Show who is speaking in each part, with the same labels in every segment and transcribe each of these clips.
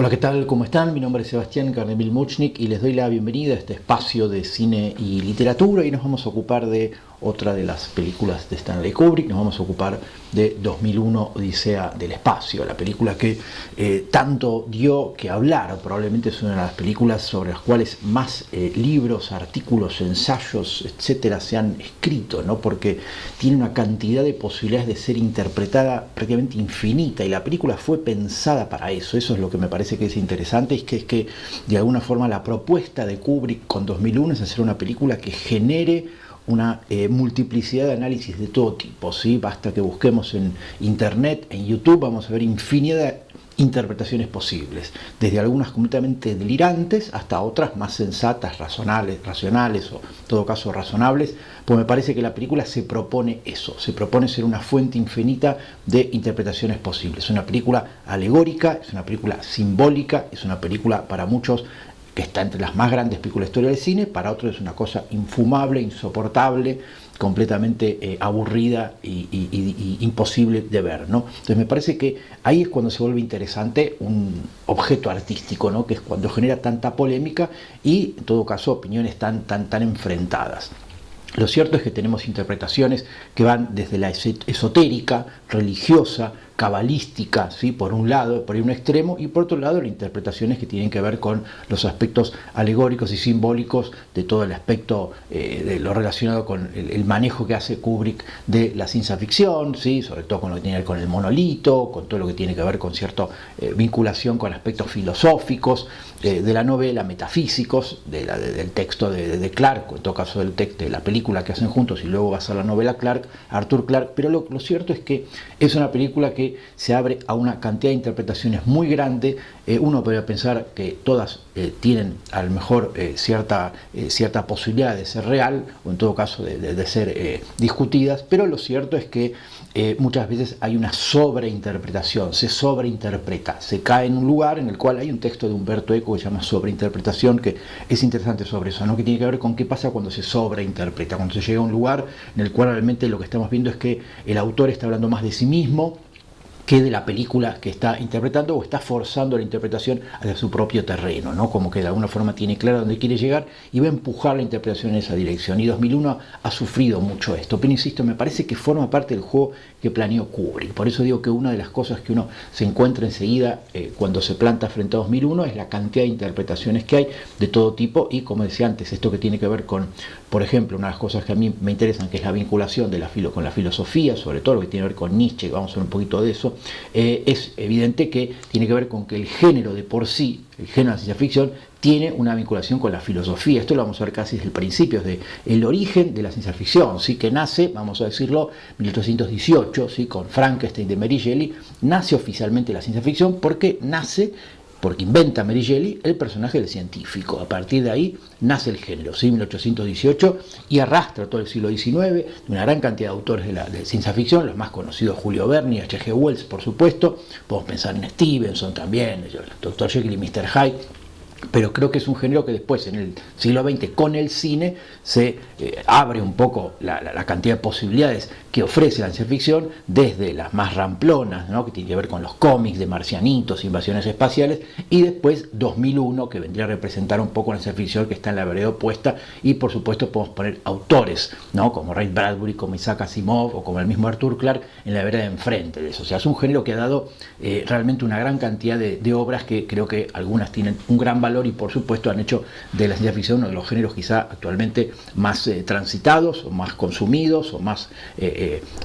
Speaker 1: Hola, ¿qué tal? ¿Cómo están? Mi nombre es Sebastián Karnemil-Muchnik y les doy la bienvenida a este espacio de cine y literatura, y nos vamos a ocupar de otra de las películas de Stanley Kubrick. Nos vamos a ocupar de 2001 Odisea del Espacio, la película que tanto dio que hablar. Probablemente es una de las películas sobre las cuales más libros, artículos, ensayos, etcétera, se han escrito, ¿no? Porque tiene una cantidad de posibilidades de ser interpretada prácticamente infinita, y la película fue pensada para eso. Eso es lo que me parece que es interesante, es que de alguna forma la propuesta de Kubrick con 2001 es hacer una película que genere una multiplicidad de análisis de todo tipo, ¿sí? Basta que busquemos en internet, en YouTube, vamos a ver infinidad de interpretaciones posibles, desde algunas completamente delirantes hasta otras más sensatas, racionales o en todo caso razonables. Pues me parece que la película se propone eso, se propone ser una fuente infinita de interpretaciones posibles. Es una película alegórica, es una película simbólica, es una película para muchos que está entre las más grandes películas de la historia del cine, para otros es una cosa infumable, insoportable, completamente aburrida y imposible de ver, ¿no? Entonces me parece que ahí es cuando se vuelve interesante un objeto artístico, ¿no? Que es cuando genera tanta polémica y en todo caso opiniones tan enfrentadas. Lo cierto es que tenemos interpretaciones que van desde la esotérica, religiosa, cabalística, ¿sí? Por un lado, por un extremo, y por otro lado, las interpretaciones que tienen que ver con los aspectos alegóricos y simbólicos de todo el aspecto de lo relacionado con el manejo que hace Kubrick de la ciencia ficción, ¿sí? Sobre todo con lo que tiene que ver con el monolito, con todo lo que tiene que ver con cierta vinculación con aspectos filosóficos de la novela, metafísicos, del texto de Clarke, o en todo caso del texto de la película que hacen juntos, y luego va a ser la novela Clarke, Arthur Clarke. Pero lo cierto es que es una película que se abre a una cantidad de interpretaciones muy grande. Uno podría pensar que todas tienen a lo mejor cierta posibilidad de ser real, o en todo caso de ser discutidas, pero lo cierto es que muchas veces hay una sobreinterpretación, se sobreinterpreta, se cae en un lugar en el cual hay un texto de Humberto Eco que se llama Sobreinterpretación, que es interesante sobre eso, ¿no? Que tiene que ver con qué pasa cuando se sobreinterpreta, cuando se llega a un lugar en el cual realmente lo que estamos viendo es que el autor está hablando más de sí mismo que de la película que está interpretando, o está forzando la interpretación hacia su propio terreno, ¿no? Como que de alguna forma tiene claro dónde quiere llegar y va a empujar la interpretación en esa dirección. Y 2001 ha sufrido mucho esto, pero insisto, me parece que forma parte del juego que planeó Kubrick. Por eso digo que una de las cosas que uno se encuentra enseguida cuando se planta frente a 2001 es la cantidad de interpretaciones que hay de todo tipo, y como decía antes, esto que tiene que ver con, por ejemplo, una de las cosas que a mí me interesan, que es la vinculación de con la filosofía, sobre todo lo que tiene que ver con Nietzsche, vamos a ver un poquito de eso. Es evidente que tiene que ver con que el género de por sí, el género de la ciencia ficción, tiene una vinculación con la filosofía. Esto lo vamos a ver casi desde el principio, desde el origen de la ciencia ficción, ¿sí? Que nace, vamos a decirlo, 1818, ¿sí? Con Frankenstein de Mary Shelley. Nace oficialmente la ciencia ficción porque inventa Mary Shelley el personaje del científico. A partir de ahí nace el género, ¿sí? 1818, y arrastra todo el siglo XIX de una gran cantidad de autores de ciencia ficción, los más conocidos Julio Verne, H.G. Wells, por supuesto. Podemos pensar en Stevenson también, el Dr. Jekyll y Mr. Hyde. Pero creo que es un género que después, en el siglo XX, con el cine, se abre un poco la cantidad de posibilidades que ofrece la ciencia ficción, desde las más ramplonas, ¿no? Que tiene que ver con los cómics de marcianitos, invasiones espaciales, y después 2001, que vendría a representar un poco la ciencia ficción que está en la vereda opuesta. Y por supuesto podemos poner autores, ¿no? Como Ray Bradbury, como Isaac Asimov, o como el mismo Arthur Clarke, en la vereda de enfrente de eso. O sea, es un género que ha dado realmente una gran cantidad de obras que creo que algunas tienen un gran valor, y por supuesto han hecho de la ciencia ficción uno de los géneros quizá actualmente más transitados, o más consumidos, o más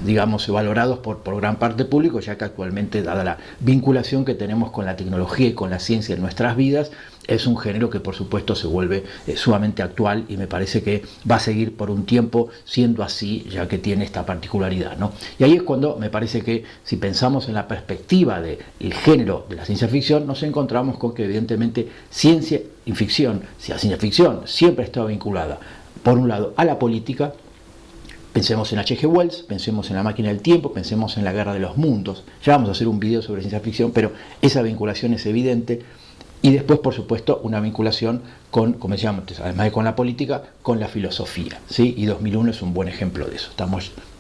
Speaker 1: digamos valorados por gran parte del público, ya que actualmente, dada la vinculación que tenemos con la tecnología y con la ciencia en nuestras vidas, es un género que por supuesto se vuelve sumamente actual, y me parece que va a seguir por un tiempo siendo así, ya que tiene esta particularidad, ¿no? Y ahí es cuando me parece que, si pensamos en la perspectiva del género de la ciencia ficción, nos encontramos con que evidentemente ciencia y ficción, si la ciencia ficción siempre ha estado vinculada, por un lado, a la política. Pensemos en H.G. Wells, pensemos en La máquina del tiempo, pensemos en La guerra de los mundos. Ya vamos a hacer un video sobre ciencia ficción, pero esa vinculación es evidente. Y después, por supuesto, una vinculación con, como decíamos antes, además de con la política, con la filosofía, ¿sí? Y 2001 es un buen ejemplo de eso.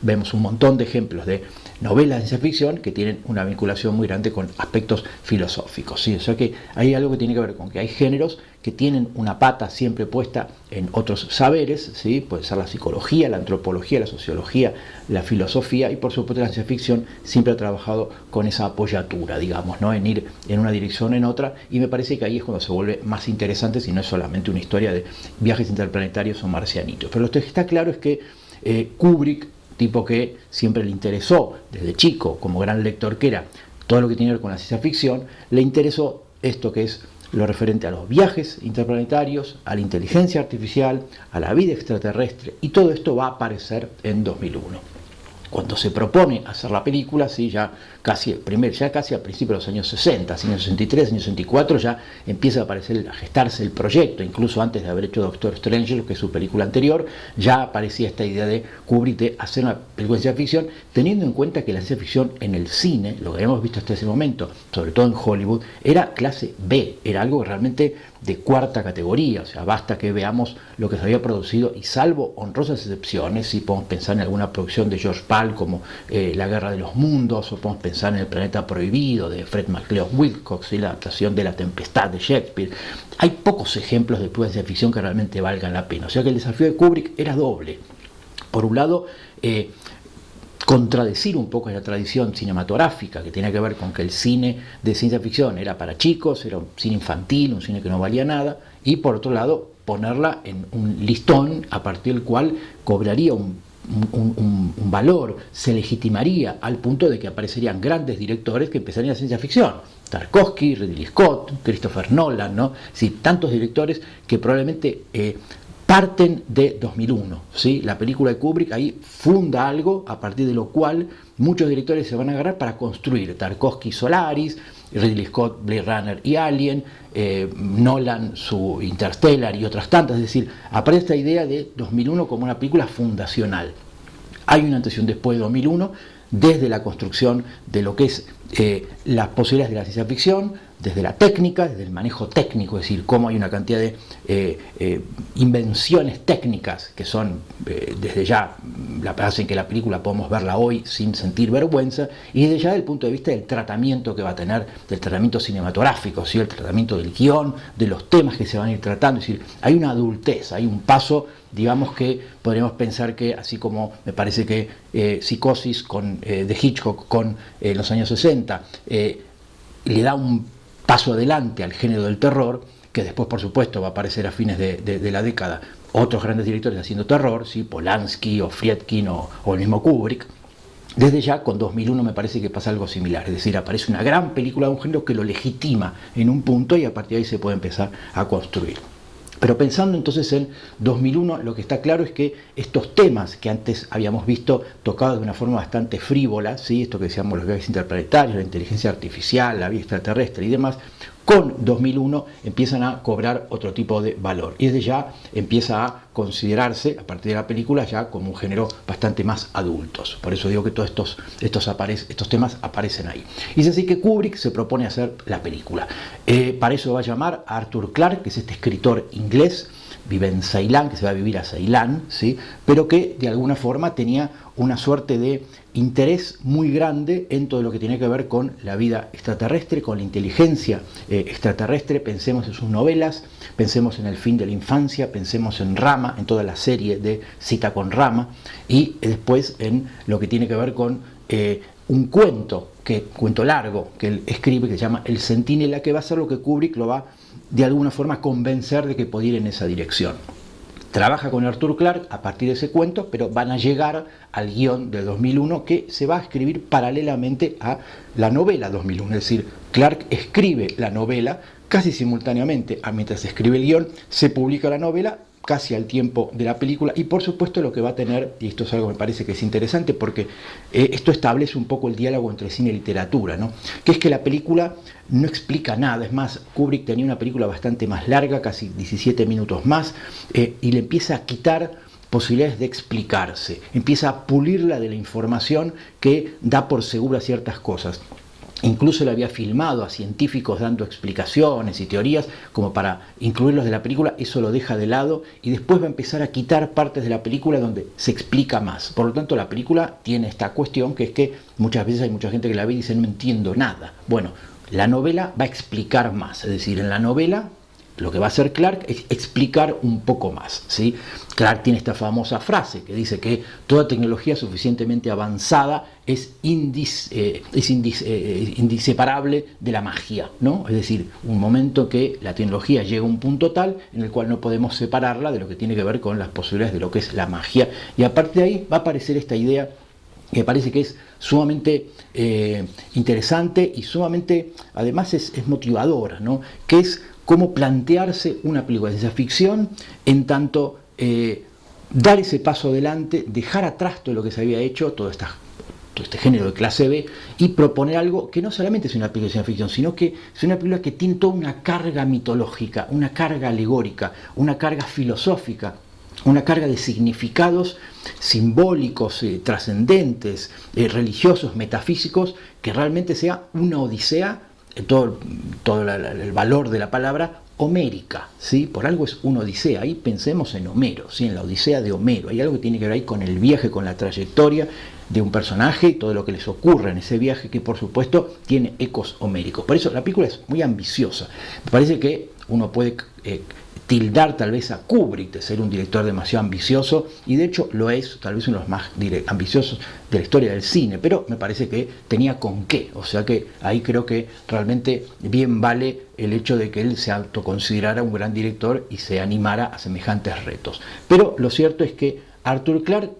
Speaker 1: Vemos un montón de ejemplos de novelas de ciencia ficción que tienen una vinculación muy grande con aspectos filosóficos, ¿sí? O sea que hay algo que tiene que ver con que hay géneros que tienen una pata siempre puesta en otros saberes, ¿sí? Puede ser la psicología, la antropología, la sociología, la filosofía, y por supuesto la ciencia ficción siempre ha trabajado con esa apoyatura, digamos, ¿no? En ir en una dirección o en otra, y me parece que ahí es cuando se vuelve más interesante, si no es solamente una historia de viajes interplanetarios o marcianitos. Pero lo que está claro es que Kubrick, tipo que siempre le interesó desde chico, como gran lector que era, todo lo que tiene que ver con la ciencia ficción, le interesó esto que es lo referente a los viajes interplanetarios, a la inteligencia artificial, a la vida extraterrestre, y todo esto va a aparecer en 2001. Cuando se propone hacer la película, ¿sí? ya casi al principio de los años 60, años 63, años 64, ya empieza a gestarse el proyecto, incluso antes de haber hecho Doctor Strange, que es su película anterior, ya aparecía esta idea de Kubrick de hacer una película de ciencia ficción, teniendo en cuenta que la ciencia ficción en el cine, lo que habíamos visto hasta ese momento, sobre todo en Hollywood, era clase B, era algo realmente de cuarta categoría, o sea, basta que veamos lo que se había producido, y salvo honrosas excepciones, si podemos pensar en alguna producción de George Pal como La Guerra de los Mundos, o podemos pensar en El Planeta Prohibido de Fred McLeod Wilcox y la adaptación de La Tempestad de Shakespeare, hay pocos ejemplos de ciencia ficción que realmente valgan la pena. O sea que el desafío de Kubrick era doble. Por un lado, contradecir un poco la tradición cinematográfica que tiene que ver con que el cine de ciencia ficción era para chicos, era un cine infantil, un cine que no valía nada, y por otro lado ponerla en un listón a partir del cual cobraría un valor, se legitimaría al punto de que aparecerían grandes directores que empezarían la ciencia ficción. Tarkovsky, Ridley Scott, Christopher Nolan, ¿no? Sí, tantos directores que probablemente parten de 2001, ¿sí? La película de Kubrick ahí funda algo a partir de lo cual muchos directores se van a agarrar para construir. Tarkovsky Solaris, Ridley Scott Blade Runner y Alien, Nolan su Interstellar y otras tantas. Es decir, aparece esta idea de 2001 como una película fundacional. Hay una antes y un después de 2001 desde la construcción de lo que es las posibilidades de la ciencia ficción, desde la técnica, desde el manejo técnico, es decir, cómo hay una cantidad de invenciones técnicas que son desde ya hacen que la película podamos verla hoy sin sentir vergüenza, y desde ya desde el punto de vista del tratamiento que va a tener, del tratamiento cinematográfico, ¿sí? El tratamiento del guión, de los temas que se van a ir tratando, es decir, hay una adultez, hay un paso, digamos, que podríamos pensar que, así como me parece que Psicosis de Hitchcock con los años 60 le da un paso adelante al género del terror, que después por supuesto va a aparecer a fines de la década otros grandes directores haciendo terror, ¿sí? Polanski o Friedkin o el mismo Kubrick. Desde ya con 2001 me parece que pasa algo similar, es decir, aparece una gran película de un género que lo legitima en un punto, y a partir de ahí se puede empezar a construir. Pero pensando entonces en 2001, lo que está claro es que estos temas que antes habíamos visto tocados de una forma bastante frívola, ¿sí? Esto que decíamos, los viajes interplanetarios, la inteligencia artificial, la vida extraterrestre y demás, con 2001 empiezan a cobrar otro tipo de valor. Y desde ya empieza a considerarse, a partir de la película, ya como un género bastante más adultos. Por eso digo que todos estos temas aparecen ahí. Y es así que Kubrick se propone hacer la película. Para eso va a llamar a Arthur Clarke, que es este escritor inglés, vive en Ceilán, que se va a vivir a Ceilán, ¿sí? Pero que de alguna forma tenía una suerte de interés muy grande en todo lo que tiene que ver con la vida extraterrestre, con la inteligencia extraterrestre. Pensemos en sus novelas, pensemos en El fin de la infancia, pensemos en Rama, en toda la serie de Cita con Rama, y después en lo que tiene que ver con un cuento largo que él escribe, que se llama El Centinela, que va a ser lo que Kubrick lo va de alguna forma convencer de que puede ir en esa dirección. Trabaja con Arthur Clarke a partir de ese cuento, pero van a llegar al guión de 2001, que se va a escribir paralelamente a la novela 2001. Es decir, Clarke escribe la novela casi simultáneamente a mientras se escribe el guión, se publica la novela casi al tiempo de la película, y por supuesto lo que va a tener, y esto es algo que me parece que es interesante porque esto establece un poco el diálogo entre cine y literatura, ¿no? Que es que la película no explica nada. Es más, Kubrick tenía una película bastante más larga, casi 17 minutos más, y le empieza a quitar posibilidades de explicarse, empieza a pulirla de la información que da por segura ciertas cosas. Incluso le había filmado a científicos dando explicaciones y teorías como para incluirlos de la película. Eso lo deja de lado y después va a empezar a quitar partes de la película donde se explica más. Por lo tanto, la película tiene esta cuestión que es que muchas veces hay mucha gente que la ve y dice no entiendo nada. Bueno, la novela va a explicar más, es decir, en la novela lo que va a hacer Clarke es explicar un poco más, ¿sí? Clarke tiene esta famosa frase que dice que toda tecnología suficientemente avanzada es inseparable de la magia, ¿no? Es decir, un momento que la tecnología llega a un punto tal en el cual no podemos separarla de lo que tiene que ver con las posibilidades de lo que es la magia. Y a partir de ahí va a aparecer esta idea que parece que es sumamente interesante y sumamente, además es motivadora, ¿no? Que es cómo plantearse una película de ciencia ficción en tanto dar ese paso adelante, dejar atrás todo lo que se había hecho, todo este género de clase B, y proponer algo que no solamente es una película de ciencia ficción, sino que es una película que tiene toda una carga mitológica, una carga alegórica, una carga filosófica, una carga de significados simbólicos, trascendentes, religiosos, metafísicos, que realmente sea una odisea, todo el valor de la palabra, homérica, ¿sí? Por algo es una odisea. Ahí pensemos en Homero, ¿sí? En la odisea de Homero. Hay algo que tiene que ver ahí con el viaje, con la trayectoria de un personaje y todo lo que les ocurre en ese viaje, que por supuesto tiene ecos homéricos. Por eso la película es muy ambiciosa. Me parece que uno puede tildar tal vez a Kubrick de ser un director demasiado ambicioso, y de hecho lo es, tal vez uno de los más ambiciosos de la historia del cine, pero me parece que tenía con qué, o sea que ahí creo que realmente bien vale el hecho de que él se autoconsiderara un gran director y se animara a semejantes retos. Pero lo cierto es que Arthur Clarke,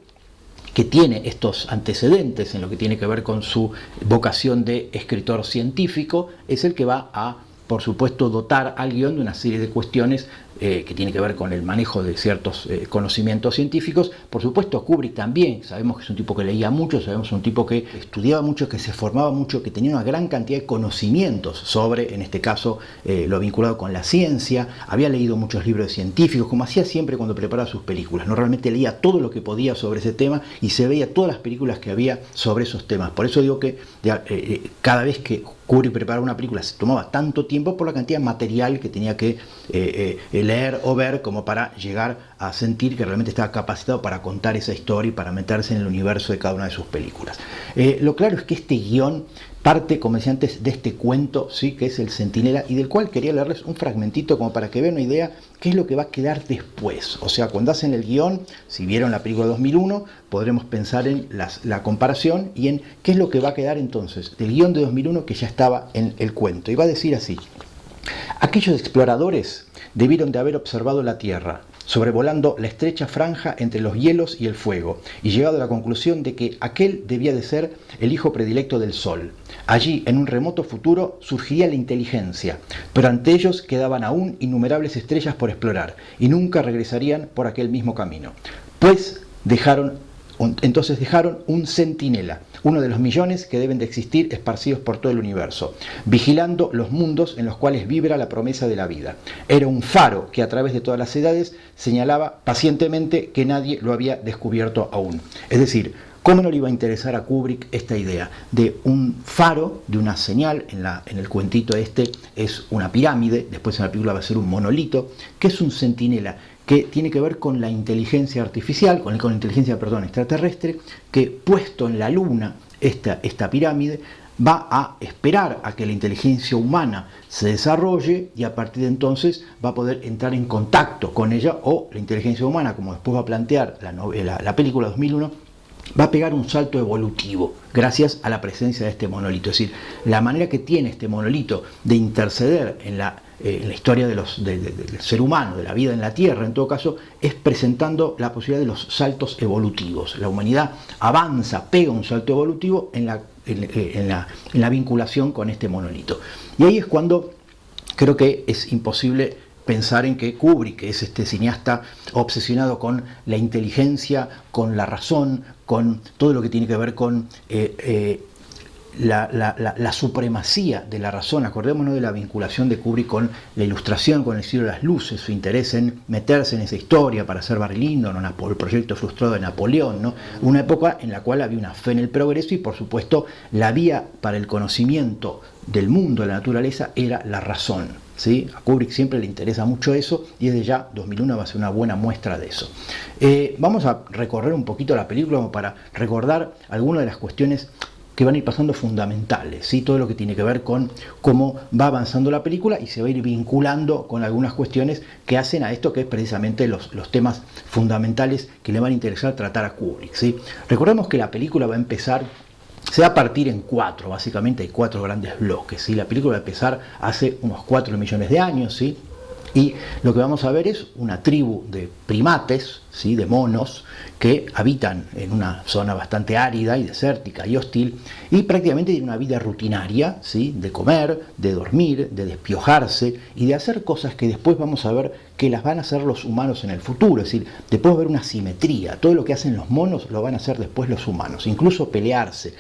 Speaker 1: que tiene estos antecedentes en lo que tiene que ver con su vocación de escritor científico, es el que va a, por supuesto, dotar al guión de una serie de cuestiones que tiene que ver con el manejo de ciertos conocimientos científicos. Por supuesto, Kubrick también, sabemos que es un tipo que leía mucho, sabemos que es un tipo que estudiaba mucho, que se formaba mucho, que tenía una gran cantidad de conocimientos sobre, en este caso, lo vinculado con la ciencia. Había leído muchos libros de científicos, como hacía siempre cuando preparaba sus películas, ¿no? Realmente leía todo lo que podía sobre ese tema y se veía todas las películas que había sobre esos temas. Por eso digo que cada vez que Kubrick preparaba una película se tomaba tanto tiempo por la cantidad de material que tenía que leer o ver como para llegar a sentir que realmente estaba capacitado para contar esa historia y para meterse en el universo de cada una de sus películas. Lo claro es que este guión parte, como decía antes, de este cuento, ¿sí? Que es El Centinela, y del cual quería leerles un fragmentito como para que vean una idea qué es lo que va a quedar después. O sea, cuando hacen el guión, si vieron la película 2001, podremos pensar en la comparación y en qué es lo que va a quedar entonces del guión de 2001 que ya estaba en el cuento. Y va a decir así: aquellos exploradores debieron de haber observado la Tierra, sobrevolando la estrecha franja entre los hielos y el fuego, y llegado a la conclusión de que aquel debía de ser el hijo predilecto del Sol. Allí, en un remoto futuro, surgiría la inteligencia, pero ante ellos quedaban aún innumerables estrellas por explorar, y nunca regresarían por aquel mismo camino. Pues entonces dejaron un centinela, uno de los millones que deben de existir esparcidos por todo el universo, vigilando los mundos en los cuales vibra la promesa de la vida. Era un faro que a través de todas las edades señalaba pacientemente que nadie lo había descubierto aún. Es decir, ¿cómo no le iba a interesar a Kubrick esta idea de un faro, de una señal? En el cuentito este es una pirámide, después en la película va a ser un monolito, que es un centinela, que tiene que ver con la inteligencia artificial, con la inteligencia, extraterrestre, que puesto en la Luna, esta pirámide, va a esperar a que la inteligencia humana se desarrolle y a partir de entonces va a poder entrar en contacto con ella, o la inteligencia humana, como después va a plantear la película 2001, va a pegar un salto evolutivo gracias a la presencia de este monolito. Es decir, la manera que tiene este monolito de interceder en la historia del ser humano, de la vida en la Tierra, en todo caso, es presentando la posibilidad de los saltos evolutivos. La humanidad avanza, pega un salto evolutivo en la vinculación con este monolito. Y ahí es cuando creo que es imposible pensar en que Kubrick, que es este cineasta obsesionado con la inteligencia, con la razón, con todo lo que tiene que ver con la supremacía de la razón. Acordémonos de la vinculación de Kubrick con la ilustración, con el siglo de las luces, su interés en meterse en esa historia para hacer Barry Lyndon, el proyecto frustrado de Napoleón, ¿no? Una época en la cual había una fe en el progreso y, por supuesto, la vía para el conocimiento del mundo, de la naturaleza, era la razón, ¿sí? A Kubrick siempre le interesa mucho eso y desde ya 2001 va a ser una buena muestra de eso. Vamos a recorrer un poquito la película como para recordar algunas de las cuestiones que van a ir pasando fundamentales, ¿sí? Todo lo que tiene que ver con cómo va avanzando la película y se va a ir vinculando con algunas cuestiones que hacen a esto, que es precisamente los temas fundamentales que le van a interesar tratar a Kubrick, ¿sí? Recordemos que la película va a empezar, se va a partir en cuatro, básicamente hay cuatro grandes bloques, ¿sí? La película va a empezar hace unos 4 millones de años, ¿sí? Y lo que vamos a ver es una tribu de primates, ¿sí? De monos, que habitan en una zona bastante árida y desértica y hostil, y prácticamente tienen una vida rutinaria, ¿sí? De comer, de dormir, de despiojarse y de hacer cosas que después vamos a ver que las van a hacer los humanos en el futuro. Es decir, después va a haber una simetría. Todo lo que hacen los monos lo van a hacer después los humanos, incluso pelearse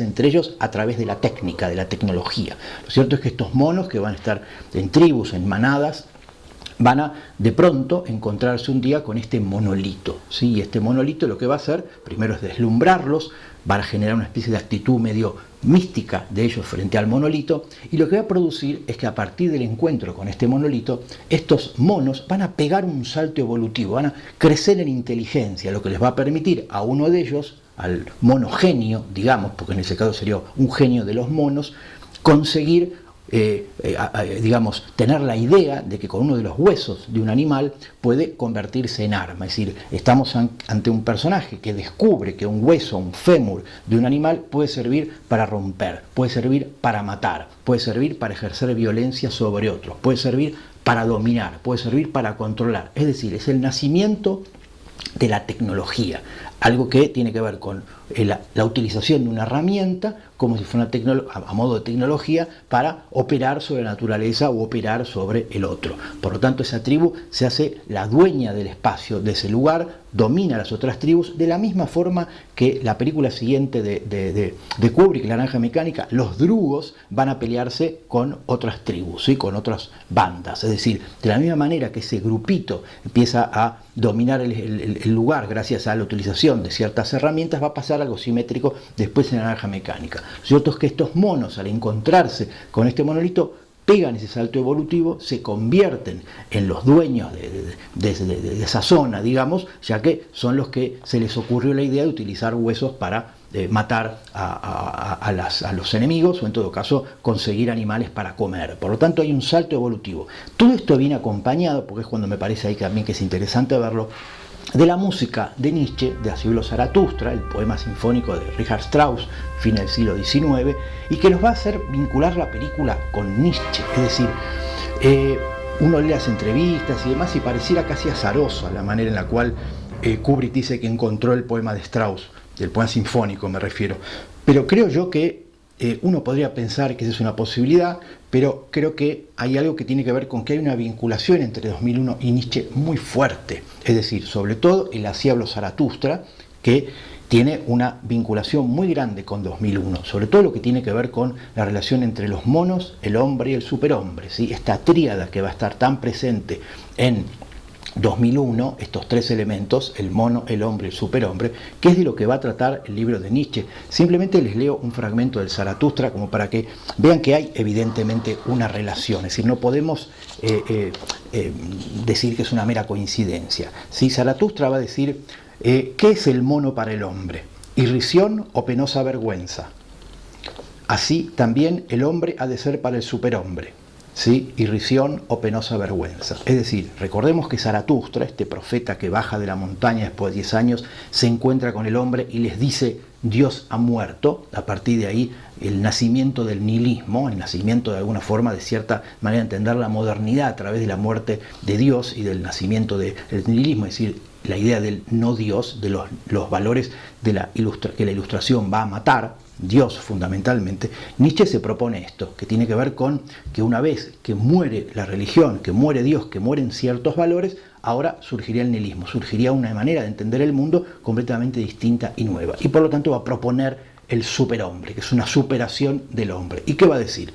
Speaker 1: entre ellos a través de la técnica, de la tecnología. Lo cierto es que estos monos, que van a estar en tribus, en manadas, van a de pronto encontrarse un día con este monolito, ¿sí? Y este monolito lo que va a hacer primero es deslumbrarlos, va a generar una especie de actitud medio mística de ellos frente al monolito, y lo que va a producir es que a partir del encuentro con este monolito, estos monos van a pegar un salto evolutivo, van a crecer en inteligencia, lo que les va a permitir a uno de ellos, al mono genio, digamos, porque en ese caso sería un genio de los monos, conseguir digamos, tener la idea de que con uno de los huesos de un animal puede convertirse en arma. Es decir, estamos ante un personaje que descubre que un hueso, un fémur de un animal puede servir para romper, puede servir para matar, puede servir para ejercer violencia sobre otros, puede servir para dominar, puede servir para controlar. Es decir, es el nacimiento de la tecnología, algo que tiene que ver con la utilización de una herramienta como si fuera a modo de tecnología para operar sobre la naturaleza o operar sobre el otro. Por lo tanto, esa tribu se hace la dueña del espacio de ese lugar, domina a las otras tribus, de la misma forma que la película siguiente de Kubrick, La Naranja Mecánica, los drugos van a pelearse con otras tribus, ¿sí? Con otras bandas. Es decir, de la misma manera que ese grupito empieza a dominar el lugar gracias a la utilización de ciertas herramientas, va a pasar algo simétrico después en La Naranja Mecánica. Lo cierto es que estos monos, al encontrarse con este monolito, pegan ese salto evolutivo, se convierten en los dueños de esa zona, digamos, ya que son los que se les ocurrió la idea de utilizar huesos para matar a los enemigos, o en todo caso conseguir animales para comer. Por lo tanto, hay un salto evolutivo. Todo esto viene acompañado, porque es cuando me parece ahí también que es interesante verlo, de la música de Nietzsche, de Así habló Zaratustra, el poema sinfónico de Richard Strauss, fin del siglo XIX, y que nos va a hacer vincular la película con Nietzsche. Es decir, uno lee las entrevistas y demás y pareciera casi azarosa la manera en la cual Kubrick dice que encontró el poema de Strauss, el poema sinfónico me refiero. Pero creo yo que uno podría pensar que esa es una posibilidad, pero creo que hay algo que tiene que ver con que hay una vinculación entre 2001 y Nietzsche muy fuerte. Es decir, sobre todo el Así habló Zaratustra, que tiene una vinculación muy grande con 2001, sobre todo lo que tiene que ver con la relación entre los monos, el hombre y el superhombre, ¿sí? Esta tríada que va a estar tan presente en 2001, estos tres elementos, el mono, el hombre y el superhombre, que es de lo que va a tratar el libro de Nietzsche. Simplemente les leo un fragmento del Zaratustra como para que vean que hay evidentemente una relación, es decir, no podemos decir que es una mera coincidencia. ¿Sí? Zaratustra va a decir, ¿qué es el mono para el hombre? ¿Irrisión o penosa vergüenza? Así también el hombre ha de ser para el superhombre, ¿sí? Irrisión o penosa vergüenza. Es decir, recordemos que Zaratustra, este profeta que baja de la montaña después de 10 años, se encuentra con el hombre y les dice, Dios ha muerto. A partir de ahí, el nacimiento del nihilismo, el nacimiento de alguna forma, de cierta manera, entender la modernidad a través de la muerte de Dios y del nacimiento del nihilismo, es decir, la idea del no Dios, de los valores de que la ilustración va a matar, Dios fundamentalmente. Nietzsche se propone esto, que tiene que ver con que una vez que muere la religión, que muere Dios, que mueren ciertos valores, ahora surgiría el nihilismo, surgiría una manera de entender el mundo completamente distinta y nueva. Y por lo tanto va a proponer el superhombre, que es una superación del hombre. ¿Y qué va a decir?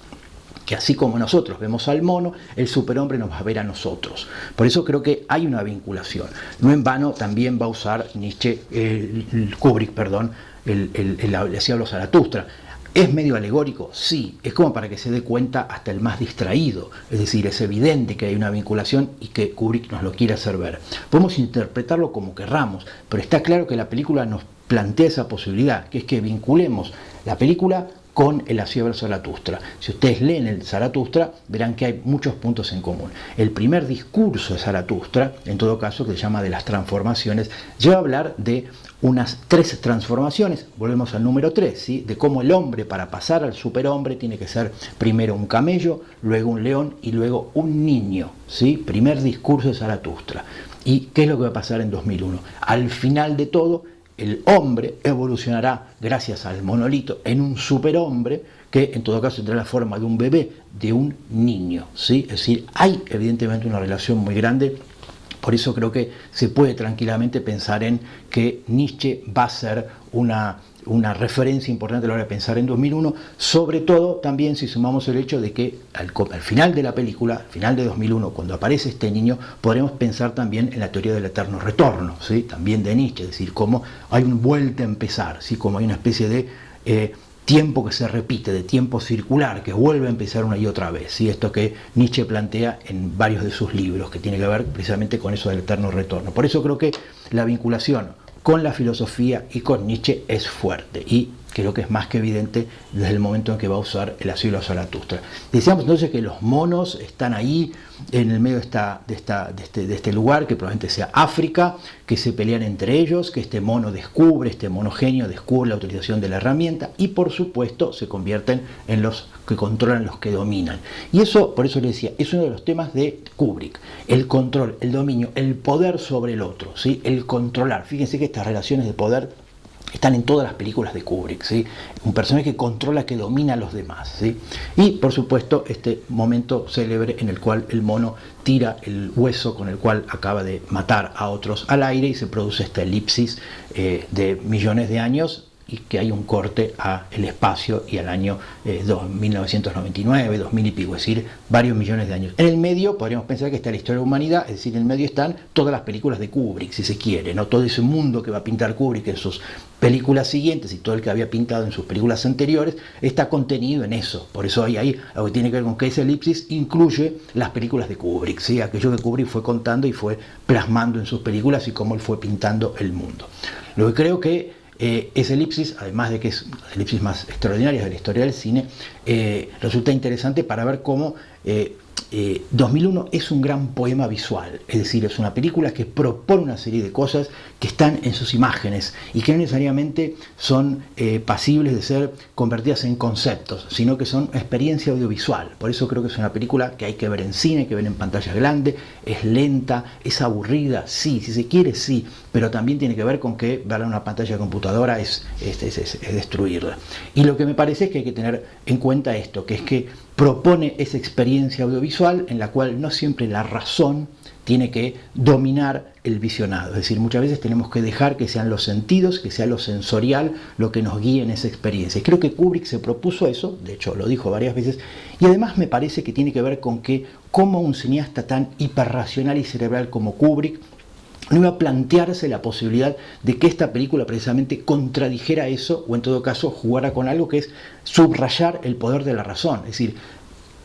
Speaker 1: Que así como nosotros vemos al mono, el superhombre nos va a ver a nosotros. Por eso creo que hay una vinculación. No en vano también va a usar Kubrick, decía los Zaratustra. ¿Es medio alegórico? Sí, es como para que se dé cuenta hasta el más distraído. Es decir, es evidente que hay una vinculación y que Kubrick nos lo quiere hacer ver. Podemos interpretarlo como querramos, pero está claro que la película nos plantea esa posibilidad, que es que vinculemos la película con el La ciudad de Zaratustra. Si ustedes leen el Zaratustra, verán que hay muchos puntos en común. El primer discurso de Zaratustra, en todo caso, que se llama de las transformaciones, lleva a hablar de unas 3 transformaciones, volvemos al número 3, ¿sí? De cómo el hombre, para pasar al superhombre, tiene que ser primero un camello, luego un león y luego un niño, ¿sí? Primer discurso de Zaratustra. ¿Y qué es lo que va a pasar en 2001? Al final de todo, el hombre evolucionará, gracias al monolito, en un superhombre que en todo caso tendrá la forma de un bebé, de un niño, ¿sí? Es decir, hay evidentemente una relación muy grande. Por eso creo que se puede tranquilamente pensar en que Nietzsche va a ser una referencia importante a la hora de pensar en 2001, sobre todo también si sumamos el hecho de que al final de la película, al final de 2001, cuando aparece este niño, podremos pensar también en la teoría del eterno retorno, ¿sí? También de Nietzsche, es decir, cómo hay una vuelta a empezar, ¿sí? Como hay una especie de tiempo que se repite, de tiempo circular, que vuelve a empezar una y otra vez, ¿sí? Esto que Nietzsche plantea en varios de sus libros, que tiene que ver precisamente con eso del eterno retorno. Por eso creo que la vinculación con la filosofía y con Nietzsche es fuerte, y creo que es más que evidente desde el momento en que va a usar el asilo a Zaratustra. Decíamos entonces que los monos están ahí en el medio de este lugar, que probablemente sea África, que se pelean entre ellos, que este mono genio descubre la utilización de la herramienta y por supuesto se convierten en los que controlan, los que dominan. Y eso, por eso les decía, es uno de los temas de Kubrick, el control, el dominio, el poder sobre el otro, ¿sí? El controlar. Fíjense que estas relaciones de poder están en todas las películas de Kubrick, ¿sí? Un personaje que controla, que domina a los demás, ¿sí? Y por supuesto este momento célebre en el cual el mono tira el hueso con el cual acaba de matar a otros al aire y se produce esta elipsis de millones de años, y que hay un corte al espacio y al año 1999, 2000 y pico, es decir, varios millones de años. En el medio podríamos pensar que está la historia de la humanidad, es decir, en el medio están todas las películas de Kubrick, si se quiere, ¿no? Todo ese mundo que va a pintar Kubrick en sus películas siguientes y todo el que había pintado en sus películas anteriores está contenido en eso. Por eso hay ahí algo que tiene que ver con que esa elipsis incluye las películas de Kubrick, ¿sí? Aquello que Kubrick fue contando y fue plasmando en sus películas y cómo él fue pintando el mundo. Lo que creo que esa elipsis, además de que es una elipsis más extraordinaria de la historia del cine, resulta interesante para ver cómo 2001 es un gran poema visual, es decir, es una película que propone una serie de cosas que están en sus imágenes y que no necesariamente son pasibles de ser convertidas en conceptos, sino que son experiencia audiovisual. Por eso creo que es una película que hay que ver en cine, hay que ver en pantalla grande, es lenta, es aburrida, sí, si se quiere, sí, pero también tiene que ver con que verla en una pantalla de computadora es destruirla. Y lo que me parece es que hay que tener en cuenta esto, que es que propone esa experiencia audiovisual en la cual no siempre la razón tiene que dominar el visionado. Es decir, muchas veces tenemos que dejar que sean los sentidos, que sea lo sensorial lo que nos guíe en esa experiencia. Y creo que Kubrick se propuso eso, de hecho lo dijo varias veces, y además me parece que tiene que ver con que como un cineasta tan hiperracional y cerebral como Kubrick no iba a plantearse la posibilidad de que esta película precisamente contradijera eso, o en todo caso jugara con algo que es subrayar el poder de la razón. Es decir,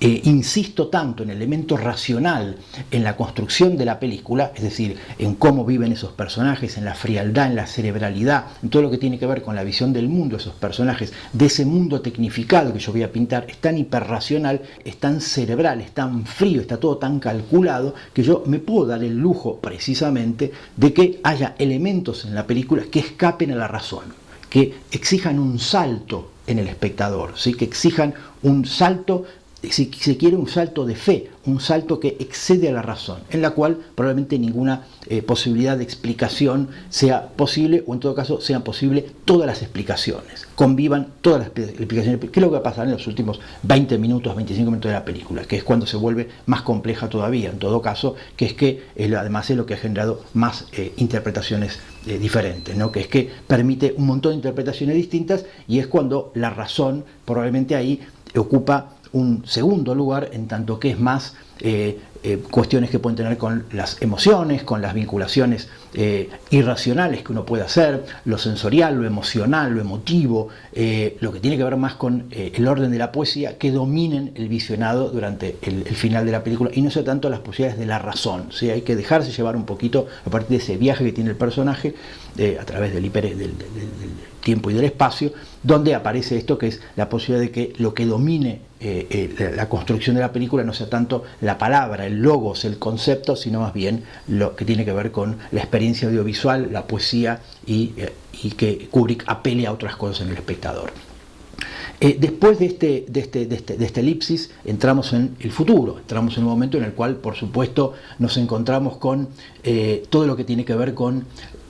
Speaker 1: insisto tanto en el elemento racional en la construcción de la película, es decir, en cómo viven esos personajes, en la frialdad, en la cerebralidad, en todo lo que tiene que ver con la visión del mundo, esos personajes, de ese mundo tecnificado que yo voy a pintar, es tan hiperracional, es tan cerebral, es tan frío, está todo tan calculado, que yo me puedo dar el lujo precisamente de que haya elementos en la película que escapen a la razón, que exijan un salto en el espectador, ¿sí? Que exijan un salto si se quiere, un salto de fe, un salto que excede a la razón, en la cual probablemente ninguna posibilidad de explicación sea posible, o en todo caso sean posibles todas las explicaciones, convivan todas las explicaciones. ¿Qué es lo que va a pasar en los últimos 20 minutos, 25 minutos de la película? Que es cuando se vuelve más compleja todavía, en todo caso, que es que además es lo que ha generado más interpretaciones diferentes, ¿no? Que es que permite un montón de interpretaciones distintas, y es cuando la razón probablemente ahí ocupa un segundo lugar, en tanto que es más cuestiones que pueden tener con las emociones, con las vinculaciones irracionales que uno puede hacer, lo sensorial, lo emocional, lo emotivo, lo que tiene que ver más con el orden de la poesía, que dominen el visionado durante el final de la película, y no sea tanto las posibilidades de la razón, ¿sí? Hay que dejarse llevar un poquito a partir de ese viaje que tiene el personaje a través del tiempo y del espacio, donde aparece esto que es la posibilidad de que lo que domine la construcción de la película no sea tanto la palabra, el logos, el concepto, sino más bien lo que tiene que ver con la experiencia audiovisual, la poesía, y que Kubrick apele a otras cosas en el espectador. Después de esta elipsis entramos en el futuro, entramos en un momento en el cual, por supuesto, nos encontramos con todo lo que tiene que ver con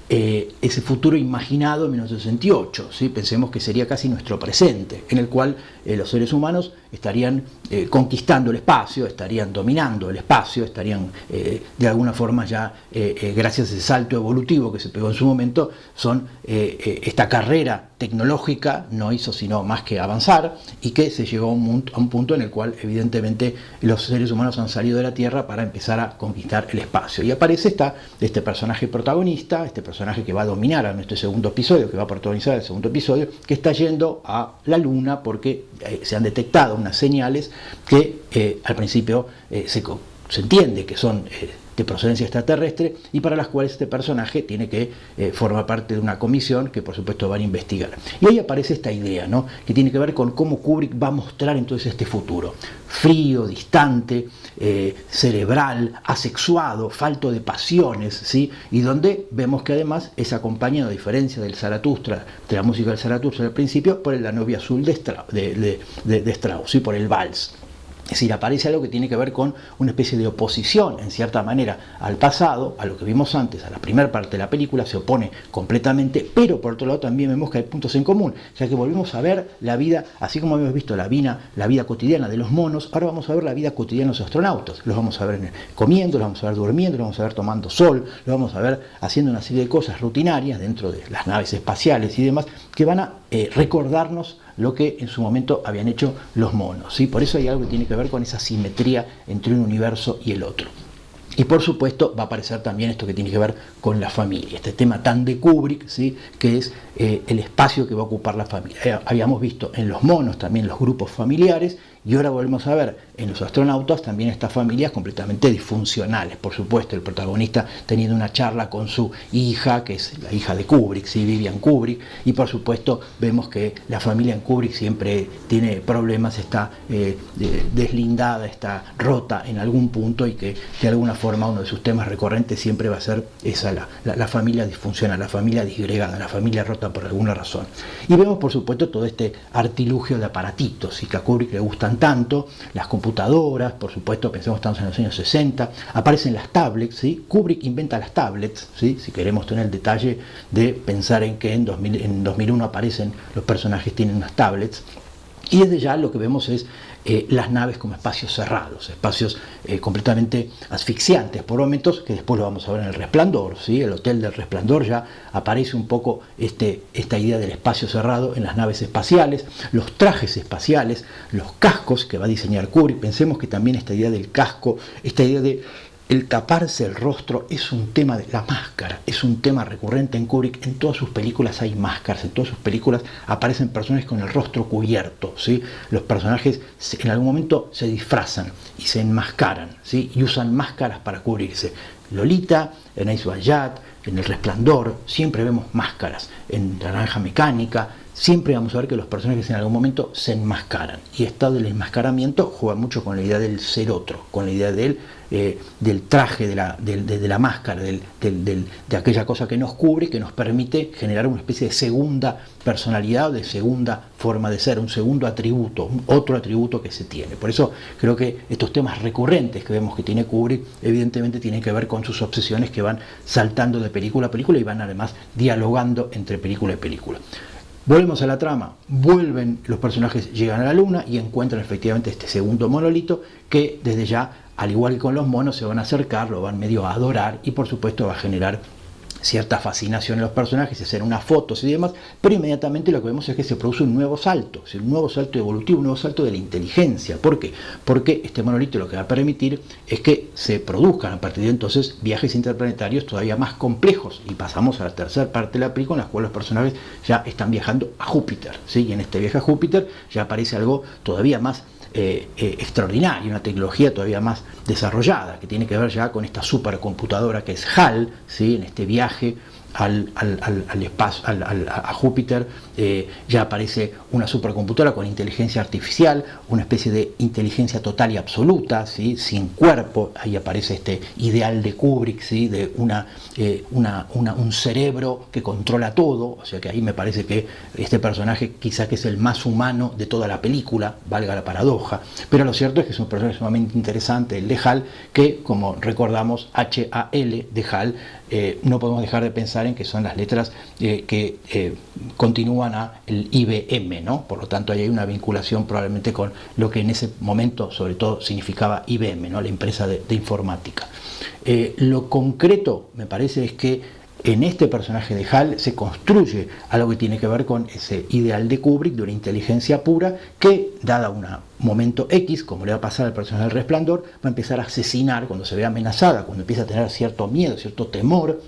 Speaker 1: ese futuro imaginado en 1968, ¿sí? Pensemos que sería casi nuestro presente, en el cual los seres humanos estarían conquistando el espacio, estarían dominando el espacio, estarían de alguna forma ya, gracias a ese salto evolutivo que se pegó en su momento, esta carrera tecnológica no hizo sino más que avanzar, y que se llegó a un punto en el cual evidentemente los seres humanos han salido de la Tierra para empezar a conquistar el espacio. Y aparece este personaje protagonista, este personaje que va a dominar a nuestro segundo episodio, que va a protagonizar el segundo episodio, que está yendo a la Luna porque se han detectado unas señales que al principio se entiende que son de procedencia extraterrestre, y para las cuales este personaje tiene que formar parte de una comisión que por supuesto van a investigar. Y ahí aparece esta idea, ¿no? Que tiene que ver con cómo Kubrick va a mostrar entonces este futuro frío, distante, cerebral, asexuado, falto de pasiones, ¿sí? Y donde vemos que además es acompañado, a diferencia del Zaratustra, de la música del Zaratustra al principio, por La novia azul de Strauss, ¿sí? Por el vals. Es decir, aparece algo que tiene que ver con una especie de oposición, en cierta manera, al pasado, a lo que vimos antes, a la primera parte de la película, se opone completamente, pero por otro lado también vemos que hay puntos en común, ya que volvemos a ver la vida, así como hemos visto la vida cotidiana de los monos, ahora vamos a ver la vida cotidiana de los astronautas. Los vamos a ver comiendo, los vamos a ver durmiendo, los vamos a ver tomando sol, los vamos a ver haciendo una serie de cosas rutinarias dentro de las naves espaciales y demás, que van a recordarnos lo que en su momento habían hecho los monos, ¿sí? Por eso hay algo que tiene que ver con esa simetría entre un universo y el otro. Y por supuesto va a aparecer también esto que tiene que ver con la familia, este tema tan de Kubrick, ¿sí? Que es el espacio que va a ocupar la familia. Habíamos visto en los monos también los grupos familiares, y ahora volvemos a ver en los astronautas también estas familias completamente disfuncionales. Por supuesto, el protagonista teniendo una charla con su hija, que es la hija de Kubrick, ¿sí? Vivian Kubrick, y por supuesto vemos que la familia en Kubrick siempre tiene problemas, está deslindada, está rota en algún punto, y que de alguna forma uno de sus temas recurrentes siempre va a ser esa, la familia disfuncional, la familia disgregada, la familia rota por alguna razón. Y vemos por supuesto todo este artilugio de aparatitos, y que a Kubrick le gustan tanto, las computadoras, por supuesto, pensemos que estamos en los años 60, aparecen las tablets, ¿sí? Kubrick inventa las tablets, ¿sí? Si queremos tener el detalle de pensar en que en 2001 aparecen, los personajes tienen unas tablets, y desde ya lo que vemos es las naves como espacios cerrados, espacios completamente asfixiantes por momentos, que después lo vamos a ver en El Resplandor, ¿sí? El Hotel del Resplandor ya aparece un poco esta idea del espacio cerrado en las naves espaciales, los trajes espaciales, los cascos que va a diseñar Kubrick. Pensemos que también esta idea del casco, esta idea de el taparse el rostro, es un tema de la máscara, es un tema recurrente en Kubrick. En todas sus películas hay máscaras, en todas sus películas aparecen personajes con el rostro cubierto, ¿sí? Los personajes en algún momento se disfrazan y se enmascaran, ¿sí? Y usan máscaras para cubrirse. Lolita, en Ice White Yacht, en El Resplandor, siempre vemos máscaras. En Naranja Mecánica, siempre vamos a ver que los personajes en algún momento se enmascaran. Y esto del enmascaramiento juega mucho con la idea del ser otro, con la idea del traje, de la máscara, de aquella cosa que nos cubre, que nos permite generar una especie de segunda personalidad o de segunda forma de ser, un segundo atributo, otro atributo que se tiene. Por eso creo que estos temas recurrentes que vemos que tiene Kubrick evidentemente tienen que ver con sus obsesiones que van saltando de película a película y van además dialogando entre película y película. Volvemos a la trama, los personajes llegan a la luna y encuentran efectivamente este segundo monolito que desde ya, al igual que con los monos, se van a acercar, lo van medio a adorar y por supuesto va a generar cierta fascinación en los personajes, hacer unas fotos y demás, pero inmediatamente lo que vemos es que se produce un nuevo salto, un nuevo salto evolutivo, un nuevo salto de la inteligencia. ¿Por qué? Porque este monolito lo que va a permitir es que se produzcan a partir de entonces viajes interplanetarios todavía más complejos, y pasamos a la tercera parte de la película en la cual los personajes ya están viajando a Júpiter, ¿sí? Y en este viaje a Júpiter ya aparece algo todavía más extraordinaria, una tecnología todavía más desarrollada, que tiene que ver ya con esta supercomputadora que es HAL, ¿sí? En este viaje al espacio, a Júpiter, ya aparece una supercomputadora con inteligencia artificial, una especie de inteligencia total y absoluta, ¿sí? Sin cuerpo. Ahí aparece este ideal de Kubrick, ¿sí? De un cerebro que controla todo. O sea que ahí me parece que este personaje quizá que es el más humano de toda la película, valga la paradoja, pero lo cierto es que es un personaje sumamente interesante, el de HAL, que como recordamos, HAL de HAL, no podemos dejar de pensar en que son las letras que continúan a el IBM, ¿no? Por lo tanto, ahí hay una vinculación probablemente con lo que en ese momento, sobre todo, significaba IBM, ¿no? La empresa de informática. Lo concreto, me parece, es que en este personaje de HAL se construye algo que tiene que ver con ese ideal de Kubrick, de una inteligencia pura, que, dada un momento X, como le va a pasar al personaje del Resplandor, va a empezar a asesinar cuando se ve amenazada, cuando empieza a tener cierto miedo, cierto temor,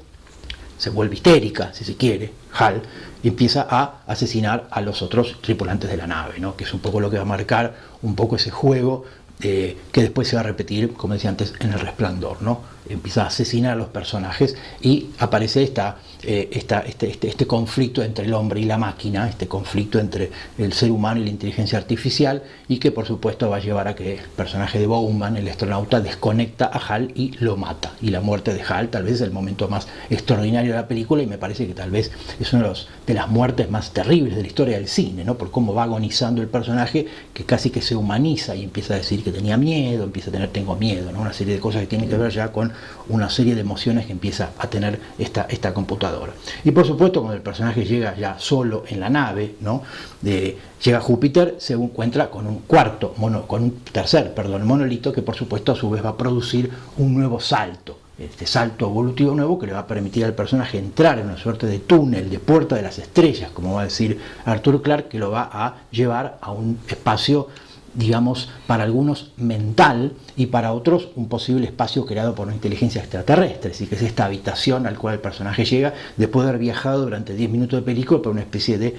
Speaker 1: se vuelve histérica, si se quiere, HAL, y empieza a asesinar a los otros tripulantes de la nave, ¿no? Que es un poco lo que va a marcar un poco ese juego que después se va a repetir, como decía antes, en el Resplandor, ¿no? Empieza a asesinar a los personajes y aparece este conflicto entre el hombre y la máquina, este conflicto entre el ser humano y la inteligencia artificial, y que por supuesto va a llevar a que el personaje de Bowman, el astronauta, desconecta a HAL y lo mata. Y la muerte de HAL tal vez es el momento más extraordinario de la película, y me parece que tal vez es una de las muertes más terribles de la historia del cine, ¿no? Por cómo va agonizando el personaje, que casi que se humaniza y empieza a decir que tenía miedo, empieza a tener tengo miedo, ¿no? Una serie de cosas que tienen que ver ya con una serie de emociones que empieza a tener esta computadora. Y por supuesto, cuando el personaje llega ya solo en la nave, ¿no? Llega a Júpiter, se encuentra con un tercer monolito, que por supuesto a su vez va a producir un nuevo salto. Este salto evolutivo nuevo que le va a permitir al personaje entrar en una suerte de túnel, de puerta de las estrellas, como va a decir Arthur Clarke, que lo va a llevar a un espacio, digamos, para algunos mental y para otros un posible espacio creado por una inteligencia extraterrestre, así que es esta habitación al cual el personaje llega después de haber viajado durante 10 minutos de película por una especie de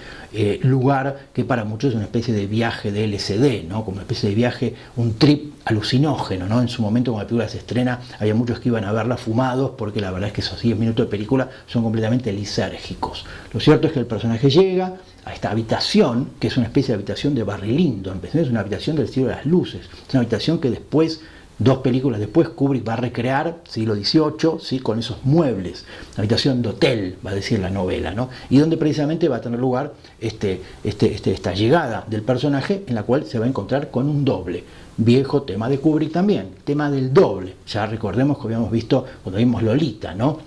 Speaker 1: lugar que para muchos es una especie de viaje de LSD, ¿no? Como una especie de viaje, un trip alucinógeno, ¿no? En su momento, cuando la película se estrena, había muchos que iban a verla fumados, porque la verdad es que esos 10 minutos de película son completamente lisérgicos. Lo cierto es que el personaje llega a esta habitación, que es una especie de habitación de Barry Lyndon, es una habitación del siglo de las luces, es una habitación que después, 2 películas después, Kubrick va a recrear, siglo XVIII, ¿sí? Con esos muebles, una habitación de hotel, va a decir la novela, ¿no? Y donde precisamente va a tener lugar esta llegada del personaje, en la cual se va a encontrar con un doble. Viejo tema de Kubrick también, tema del doble. Ya recordemos que habíamos visto cuando vimos Lolita, ¿no?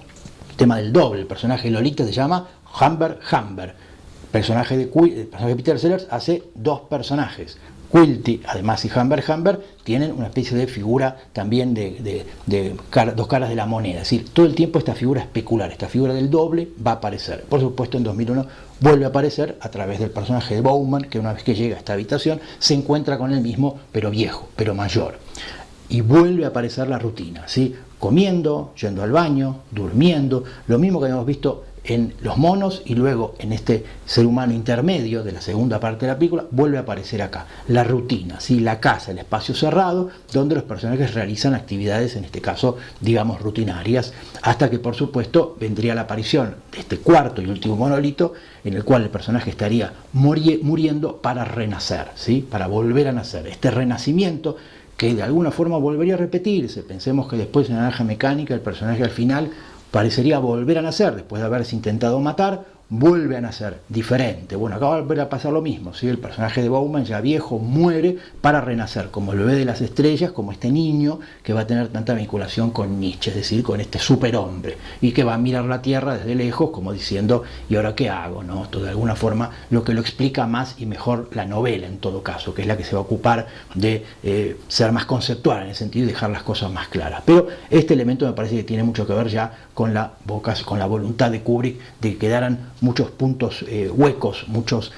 Speaker 1: El tema del doble, el personaje de Lolita se llama Humbert Humbert. El personaje de Peter Sellers hace 2 personajes. Quilty, además, y Humbert Humbert tienen una especie de figura también de 2 caras de la moneda. Es decir, todo el tiempo esta figura especular, esta figura del doble va a aparecer. Por supuesto, en 2001 vuelve a aparecer a través del personaje de Bowman, que una vez que llega a esta habitación se encuentra con el mismo, pero viejo, pero mayor. Y vuelve a aparecer la rutina, ¿sí? Comiendo, yendo al baño, durmiendo, lo mismo que habíamos visto en los monos y luego en este ser humano intermedio de la segunda parte de la película vuelve a aparecer acá. La rutina, ¿sí? La casa, el espacio cerrado donde los personajes realizan actividades, en este caso, digamos, rutinarias, hasta que por supuesto vendría la aparición de este cuarto y último monolito en el cual el personaje estaría muriendo para renacer, ¿sí? Para volver a nacer. Este renacimiento que de alguna forma volvería a repetirse. Pensemos que después en Naranja Mecánica el personaje al final parecería volver a nacer, después de haberse intentado matar, vuelve a nacer diferente. Bueno, acá va a volver a pasar lo mismo, ¿sí? El personaje de Bowman, ya viejo, muere para renacer, como el bebé de las estrellas, como este niño que va a tener tanta vinculación con Nietzsche, es decir, con este superhombre, y que va a mirar la Tierra desde lejos como diciendo, ¿y ahora qué hago? ¿No? Esto de alguna forma lo que lo explica más y mejor la novela en todo caso, que es la que se va a ocupar de ser más conceptual en el sentido de dejar las cosas más claras. Pero este elemento me parece que tiene mucho que ver ya con la voluntad de Kubrick de que quedaran muchos puntos huecos, muchos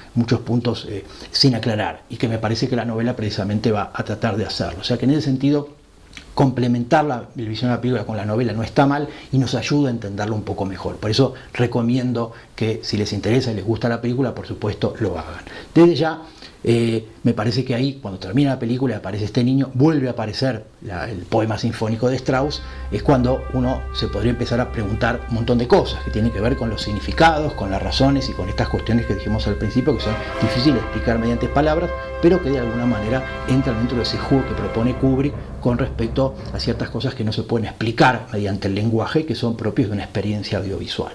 Speaker 1: puntos sin aclarar, y que me parece que la novela precisamente va a tratar de hacerlo. O sea que en ese sentido complementar la visión de la película con la novela no está mal y nos ayuda a entenderlo un poco mejor. Por eso recomiendo que si les interesa y les gusta la película, por supuesto lo hagan. Desde ya me parece que ahí, cuando termina la película y aparece este niño, vuelve a aparecer el poema sinfónico de Strauss, es cuando uno se podría empezar a preguntar un montón de cosas que tienen que ver con los significados, con las razones y con estas cuestiones que dijimos al principio, que son difíciles de explicar mediante palabras, pero que de alguna manera entran dentro de ese juego que propone Kubrick con respecto a ciertas cosas que no se pueden explicar mediante el lenguaje, que son propios de una experiencia audiovisual.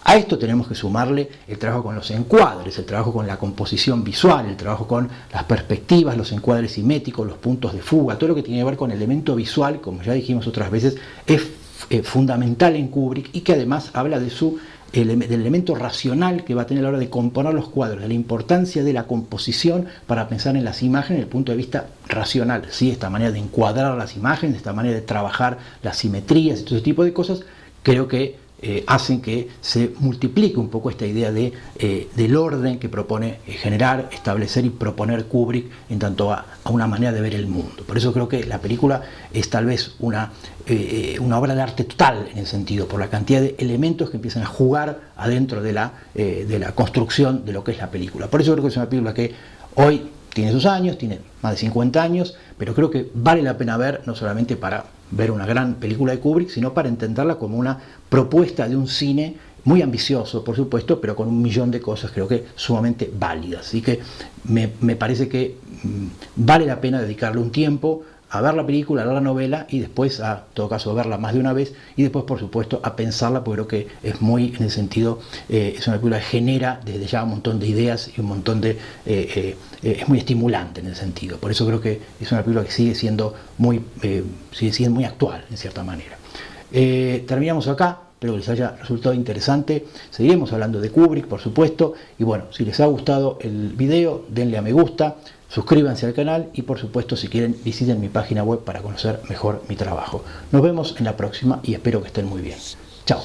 Speaker 1: A esto tenemos que sumarle el trabajo con los encuadres, el trabajo con la composición visual, el trabajo con las perspectivas, los encuadres simétricos, los puntos de fuga, todo lo que tiene que ver con el elemento visual, como ya dijimos otras veces, es fundamental en Kubrick y que además habla de del elemento racional que va a tener a la hora de componer los cuadros, de la importancia de la composición para pensar en las imágenes desde el punto de vista racional, ¿sí? Esta manera de encuadrar las imágenes, esta manera de trabajar las simetrías y todo ese tipo de cosas, creo que hacen que se multiplique un poco esta idea del orden que propone generar, establecer y proponer Kubrick en tanto a una manera de ver el mundo. Por eso creo que la película es tal vez una obra de arte total en el sentido, por la cantidad de elementos que empiezan a jugar adentro de la construcción de lo que es la película. Por eso creo que es una película que hoy tiene sus años, tiene más de 50 años, pero creo que vale la pena ver, no solamente para ver una gran película de Kubrick, sino para entenderla como una propuesta de un cine muy ambicioso, por supuesto, pero con un millón de cosas, creo que sumamente válidas. Así que me parece que vale la pena dedicarle un tiempo a ver la película, a ver la novela y después, en todo caso, a verla más de una vez y después, por supuesto, a pensarla, porque creo que es muy, en el sentido, es una película que genera desde ya un montón de ideas y un montón de... es muy estimulante en el sentido. Por eso creo que es una película que sigue siendo muy actual, en cierta manera. Terminamos acá. Espero que les haya resultado interesante. Seguiremos hablando de Kubrick, por supuesto. Y bueno, si les ha gustado el video, denle a me gusta, suscríbanse al canal y por supuesto, si quieren, visiten mi página web para conocer mejor mi trabajo. Nos vemos en la próxima y espero que estén muy bien. Chao.